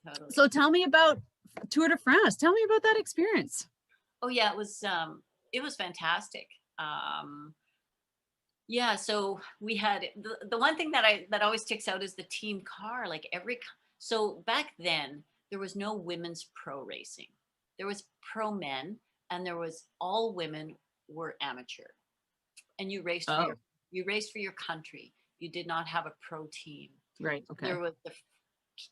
totally. So tell me about Tour de France. Tell me about that experience. Oh yeah, it was fantastic. Yeah, so we had the one thing that always sticks out is the team car. Like so back then there was no women's pro racing. There was pro men, and there was all women were amateur, and Oh, you raced for your country. You did not have a pro team. right. Okay. There was the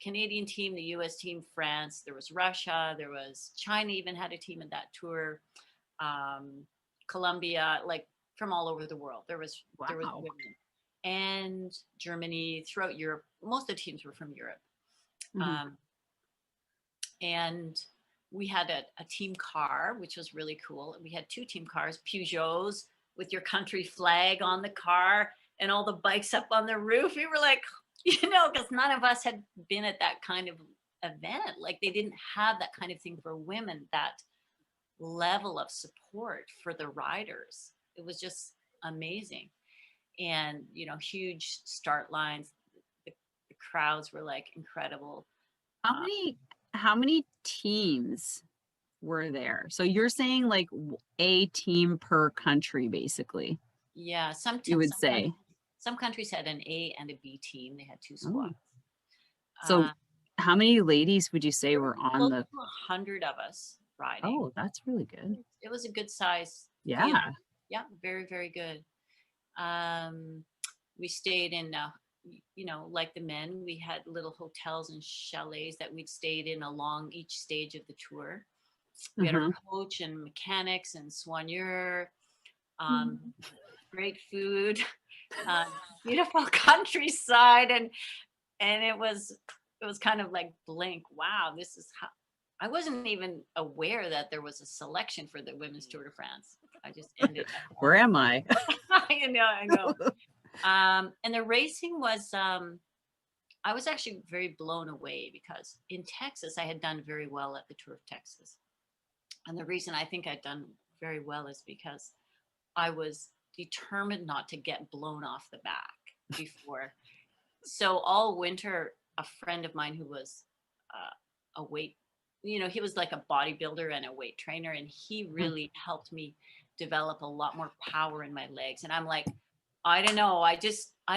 Canadian team, the US team, France, there was Russia, there was China, even had a team in that tour, um, Colombia, like from all over the world. There was Wow. women, and Germany, throughout Europe. Most of the teams were from Europe. Hmm. Um, and we had a team car, which was really cool. We had two team cars, Peugeots with your country flag on the car and all the bikes up on the roof. We were like, because none of us had been at that kind of event. Like they didn't have that kind of thing for women, that level of support for the riders. It was just amazing. And, huge start lines. The crowds were like incredible. How Uh, many how many teams were there? So you're saying like a team per country, basically, yeah, you would say. some countries had an A and a B team. They had two Oh, squads. so Uh, how many ladies would you say there were were on close the? to 100 of us riding. Oh, that's really good. It was a good size field. Yeah. Yeah, very, very good. Um, we stayed in, like the men, we had little hotels and chalets that we'd stayed in along each stage of the tour. We had our Uh-huh. coach and mechanics and soigneur, um, great food, uh, beautiful countryside, and it was kind of like blink. Wow, this is how. I wasn't even aware that there was a selection for the Women's Tour de France. I just ended Where am I? up. I know. And the racing was, I was actually very blown away because in Texas, I had done very well at the Tour of Texas. And the reason I think I'd done very well is because I was determined not to get blown off the back before. So all winter, a friend of mine who was a weight, he was like a bodybuilder and a weight trainer, and he really helped me develop a lot more power in my legs. And I'm like, I don't know, I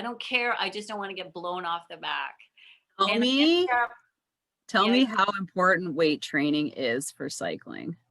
don't care. I just don't want to get blown off the back. Tell And I me, ended up, tell yeah, me how important weight training is for cycling.